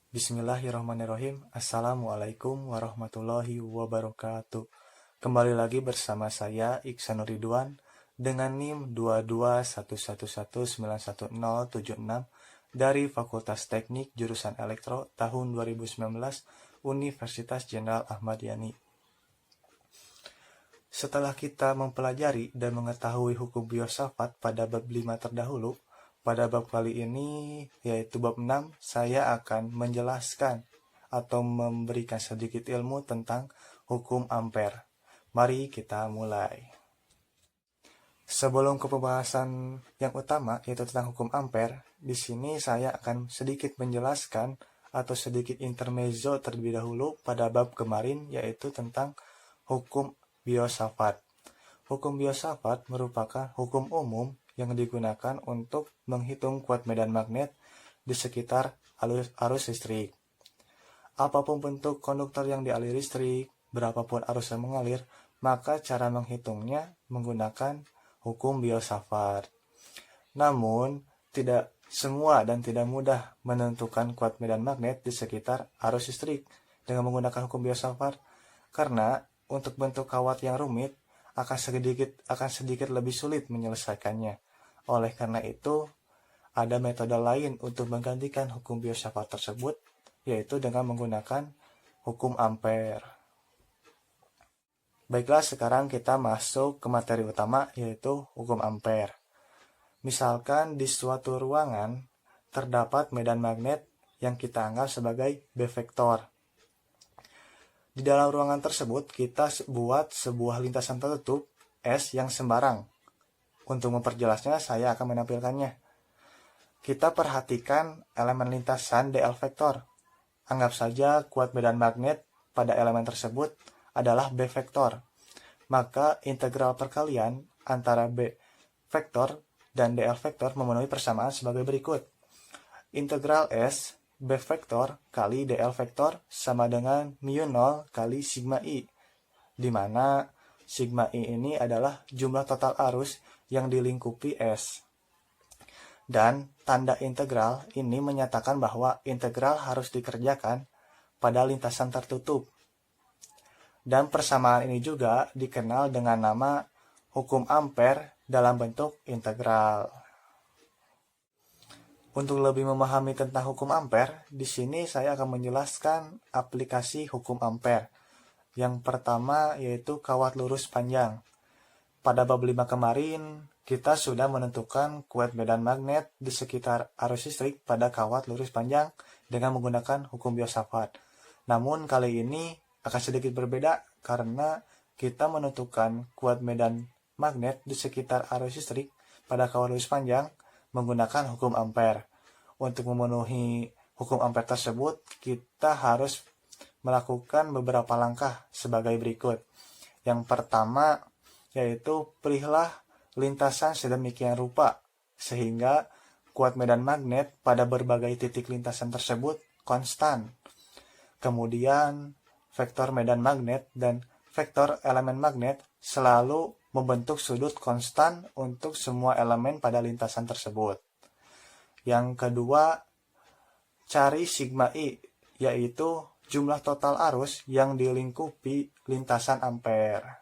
Bismillahirrahmanirrahim. Assalamualaikum warahmatullahi wabarakatuh. Kembali lagi bersama saya Iksanur Ridwan dengan NIM 22111911076 dari Fakultas Teknik Jurusan Elektro tahun 2019 Universitas Jenderal Ahmad Yani. Setelah kita mempelajari dan mengetahui hukum filsafat pada bab 5 terdahulu, pada bab kali ini, yaitu bab 6, saya akan menjelaskan atau memberikan sedikit ilmu tentang hukum Ampere. Mari kita mulai. Sebelum ke pembahasan yang utama, yaitu tentang hukum Ampere, di sini saya akan sedikit menjelaskan atau sedikit intermezzo terlebih dahulu pada bab kemarin, yaitu tentang hukum filsafat. Hukum filsafat merupakan hukum umum yang digunakan untuk menghitung kuat medan magnet di sekitar arus listrik. Apapun bentuk konduktor yang dialiri listrik, berapapun arus yang mengalir, maka cara menghitungnya menggunakan hukum filsafat. Namun, tidak semua dan tidak mudah menentukan kuat medan magnet di sekitar arus listrik dengan menggunakan hukum filsafat, karena untuk bentuk kawat yang rumit akan sedikit lebih sulit menyelesaikannya. Oleh karena itu, ada metode lain untuk menggantikan hukum filsafat tersebut, yaitu dengan menggunakan hukum Ampere. Baiklah, sekarang kita masuk ke materi utama, yaitu hukum Ampere. Misalkan di suatu ruangan terdapat medan magnet yang kita anggap sebagai B vektor. Di dalam ruangan tersebut, kita buat sebuah lintasan tertutup S yang sembarang. Untuk memperjelasnya, saya akan menampilkannya. Kita perhatikan elemen lintasan dl vektor. Anggap saja kuat medan magnet pada elemen tersebut adalah B vektor. Maka integral perkalian antara B vektor dan dl vektor memenuhi persamaan sebagai berikut. Integral S B vektor kali dl vektor sama dengan mu0 kali sigma i, di mana sigma i ini adalah jumlah total arus yang dilingkupi S. Dan tanda integral ini menyatakan bahwa integral harus dikerjakan pada lintasan tertutup. Dan persamaan ini juga dikenal dengan nama hukum Ampere dalam bentuk integral. Untuk lebih memahami tentang hukum Ampere, di sini saya akan menjelaskan aplikasi hukum Ampere. Yang pertama yaitu kawat lurus panjang. Pada bab 5 kemarin, kita sudah menentukan kuat medan magnet di sekitar arus listrik pada kawat lurus panjang dengan menggunakan hukum filsafat. Namun kali ini akan sedikit berbeda karena kita menentukan kuat medan magnet di sekitar arus listrik pada kawat lurus panjang menggunakan hukum Ampere. Untuk memenuhi hukum Ampere tersebut, kita harus melakukan beberapa langkah sebagai berikut. Yang pertama, yaitu pilihlah lintasan sedemikian rupa, sehingga kuat medan magnet pada berbagai titik lintasan tersebut konstan. Kemudian, vektor medan magnet dan vektor elemen magnet selalu membentuk sudut konstan untuk semua elemen pada lintasan tersebut. Yang kedua, cari sigma i, yaitu jumlah total arus yang dilingkupi lintasan Ampere.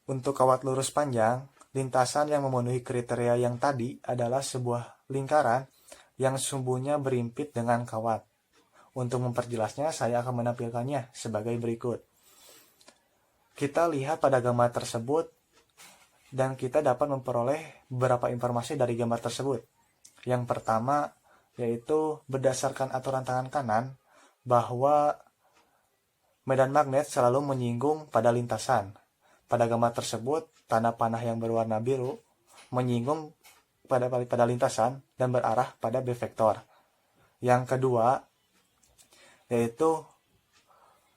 Untuk kawat lurus panjang, lintasan yang memenuhi kriteria yang tadi adalah sebuah lingkaran yang sumbunya berimpit dengan kawat. Untuk memperjelasnya, saya akan menampilkannya sebagai berikut. Kita lihat pada gambar tersebut, dan kita dapat memperoleh beberapa informasi dari gambar tersebut. Yang pertama, yaitu berdasarkan aturan tangan kanan, bahwa medan magnet selalu menyinggung pada lintasan. Pada gambar tersebut, tanda panah yang berwarna biru menyinggung pada lintasan dan berarah pada B vektor. Yang kedua, yaitu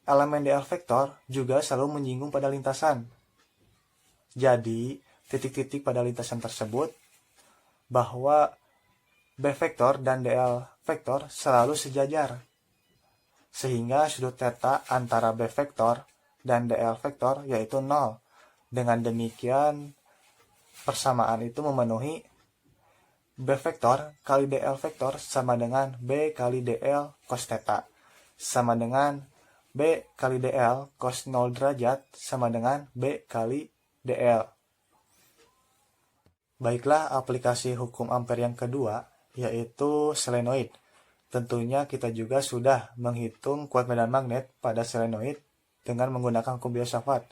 elemen dl vektor juga selalu menyinggung pada lintasan. Jadi, titik-titik pada lintasan tersebut bahwa B vektor dan dl vektor selalu sejajar. Sehingga sudut theta antara B vektor dan dl vektor yaitu 0. Dengan demikian, persamaan itu memenuhi B vektor kali dl vektor sama dengan B kali dl cos theta, sama dengan B kali dl cos 0 derajat sama dengan B kali dl. Baiklah, aplikasi hukum Ampere yang kedua, yaitu selenoid. Tentunya kita juga sudah menghitung kuat medan magnet pada selenoid dengan menggunakan hukum Biot-Savart.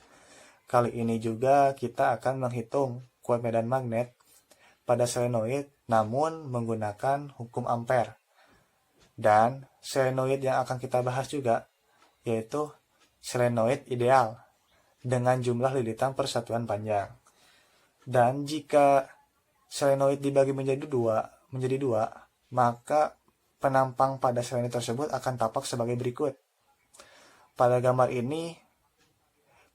Kali ini juga kita akan menghitung kuat medan magnet pada selenoid namun menggunakan hukum Ampere. Dan selenoid yang akan kita bahas juga yaitu selenoid ideal dengan jumlah lilitan persatuan panjang. Dan jika selenoid dibagi menjadi dua, maka penampang pada selenoid tersebut akan tampak sebagai berikut. Pada gambar ini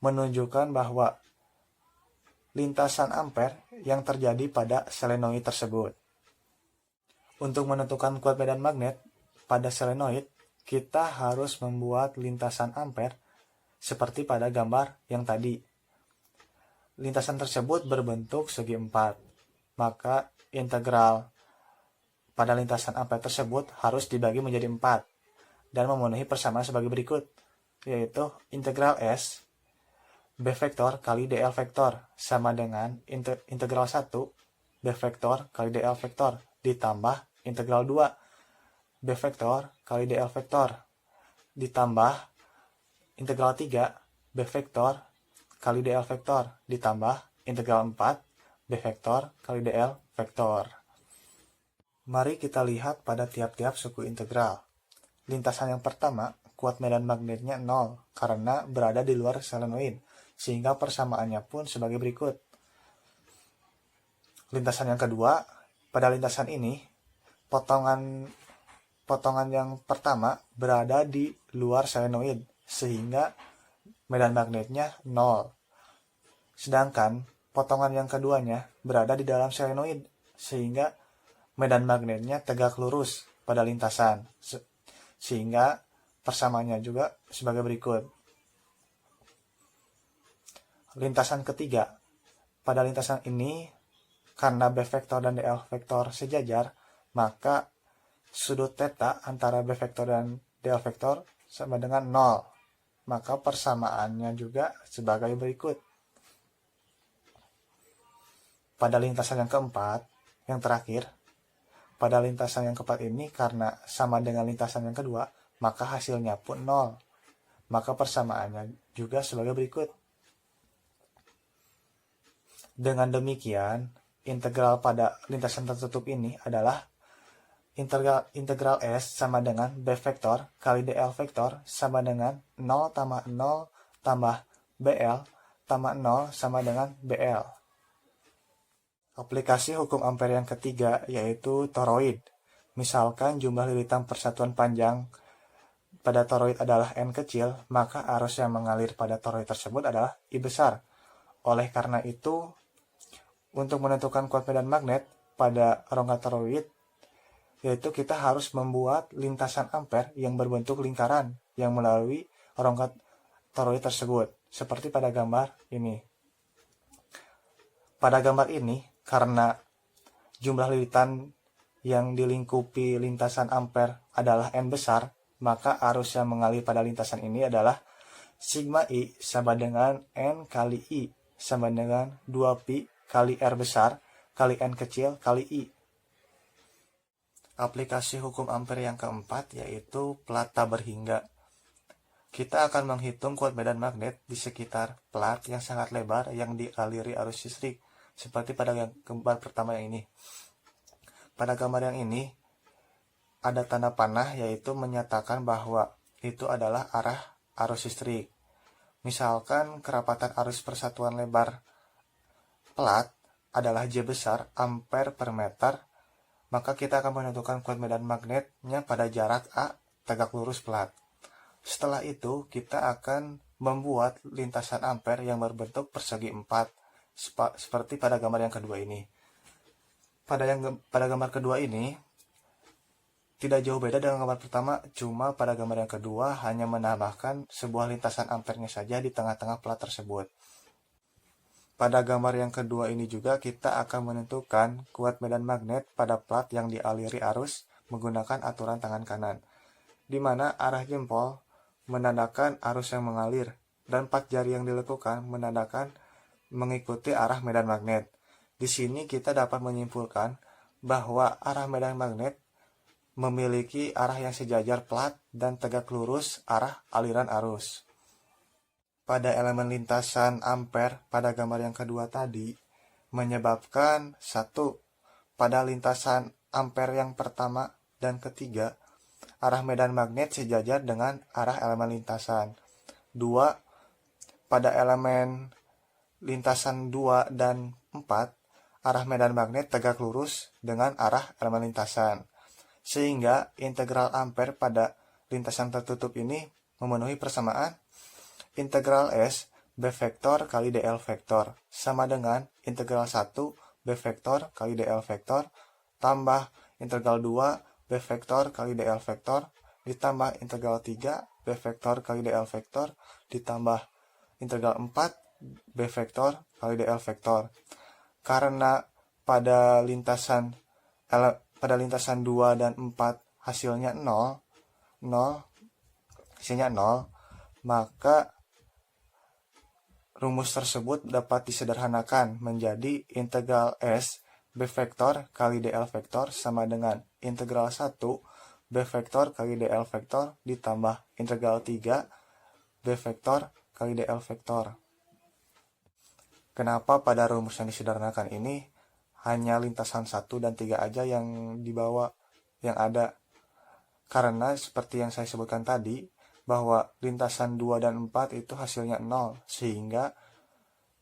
menunjukkan bahwa lintasan ampere yang terjadi pada selenoid tersebut. Untuk menentukan kuat medan magnet pada selenoid, kita harus membuat lintasan ampere seperti pada gambar yang tadi. Lintasan tersebut berbentuk segi 4, maka integral pada lintasan ampere tersebut harus dibagi menjadi 4 dan memenuhi persamaan sebagai berikut, yaitu integral S B vektor kali dl vektor sama dengan integral 1 B vektor kali dl vektor ditambah integral 2 B vektor kali dl vektor ditambah integral 3 B vektor kali dl vektor ditambah integral 4 B vektor kali dl vektor. Mari kita lihat pada tiap-tiap suku integral. Lintasan yang pertama, kuat medan magnetnya 0 karena berada di luar selenoid, sehingga persamaannya pun sebagai berikut. Lintasan yang kedua, pada lintasan ini, potongan yang pertama berada di luar selenoid, sehingga medan magnetnya 0. Sedangkan potongan yang keduanya berada di dalam selenoid, sehingga medan magnetnya tegak lurus pada lintasan, sehingga persamaannya juga sebagai berikut. Lintasan ketiga, pada lintasan ini, karena B vektor dan dl vektor sejajar, maka sudut theta antara B vektor dan dl vektor sama dengan 0. Maka persamaannya juga sebagai berikut. Pada lintasan yang keempat, yang terakhir, pada lintasan yang keempat ini karena sama dengan lintasan yang kedua, maka hasilnya pun 0. Maka persamaannya juga sebagai berikut. Dengan demikian, integral pada lintasan tertutup ini adalah integral S sama dengan B vektor kali dl vektor sama dengan 0 tambah 0 tambah BL tambah 0 sama dengan BL. Aplikasi hukum Ampere yang ketiga yaitu toroid. Misalkan jumlah lilitan persatuan panjang pada toroid adalah N kecil, maka arus yang mengalir pada toroid tersebut adalah I besar. Oleh karena itu, untuk menentukan kuat medan magnet pada rongga toroid, yaitu kita harus membuat lintasan ampere yang berbentuk lingkaran yang melalui rongga toroid tersebut, seperti pada gambar ini. Pada gambar ini, karena jumlah lilitan yang dilingkupi lintasan ampere adalah N besar, maka arus yang mengalir pada lintasan ini adalah sigma I sama dengan N kali I sama dengan 2pi kali R besar kali N kecil kali I. Aplikasi hukum Ampere yang keempat yaitu plat tak berhingga. Kita akan menghitung kuat medan magnet di sekitar plat yang sangat lebar yang dialiri arus listrik, seperti pada gambar pertama yang ini. Pada gambar yang ini, ada tanda panah yaitu menyatakan bahwa itu adalah arah arus listrik. Misalkan kerapatan arus persatuan lebar plat adalah J besar ampere per meter, maka kita akan menentukan kuat medan magnetnya pada jarak A tegak lurus plat. Setelah itu, kita akan membuat lintasan ampere yang berbentuk persegi 4, seperti pada gambar yang kedua ini. Pada gambar kedua ini, tidak jauh beda dengan gambar pertama, cuma pada gambar yang kedua hanya menambahkan sebuah lintasan ampernya saja di tengah-tengah plat tersebut. Pada gambar yang kedua ini juga kita akan menentukan kuat medan magnet pada plat yang dialiri arus menggunakan aturan tangan kanan, di mana arah jempol menandakan arus yang mengalir dan 4 jari yang dilekukan menandakan mengikuti arah medan magnet. Di sini kita dapat menyimpulkan bahwa arah medan magnet memiliki arah yang sejajar plat dan tegak lurus arah aliran arus. Pada elemen lintasan ampere pada gambar yang kedua tadi menyebabkan satu, pada lintasan ampere yang pertama dan ketiga arah medan magnet sejajar dengan arah elemen lintasan. 2, pada elemen lintasan 2 dan 4 arah medan magnet tegak lurus dengan arah elemen lintasan. Sehingga integral ampere pada lintasan tertutup ini memenuhi persamaan integral S B vektor kali DL vektor sama dengan integral 1 B vektor kali DL vektor tambah integral 2 B vektor kali DL vektor ditambah integral 3 B vektor kali DL vektor ditambah integral 4 B vektor kali DL vektor. Karena pada lintasan 2 dan 4 hasilnya 0, maka rumus tersebut dapat disederhanakan menjadi integral S B vektor kali DL vektor sama dengan integral 1 B vektor kali DL vektor ditambah integral 3 B vektor kali DL vektor. Kenapa pada rumus yang disederhanakan ini hanya lintasan 1 dan 3 aja yang dibawa, yang ada? Karena seperti yang saya sebutkan tadi, bahwa lintasan 2 dan 4 itu hasilnya 0, sehingga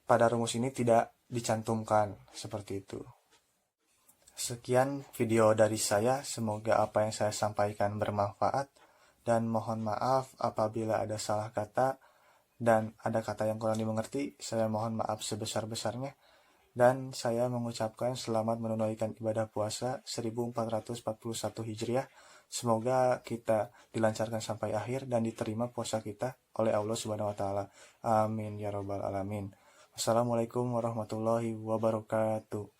pada rumus ini tidak dicantumkan seperti itu. Sekian video dari saya, semoga apa yang saya sampaikan bermanfaat, dan mohon maaf apabila ada salah kata dan ada kata yang kurang dimengerti. Saya mohon maaf sebesar-besarnya. Dan saya mengucapkan selamat menunaikan ibadah puasa 1441 Hijriah. Semoga kita dilancarkan sampai akhir dan diterima puasa kita oleh Allah Subhanahu wa taala. Amin ya rabbal alamin. Wassalamualaikum warahmatullahi wabarakatuh.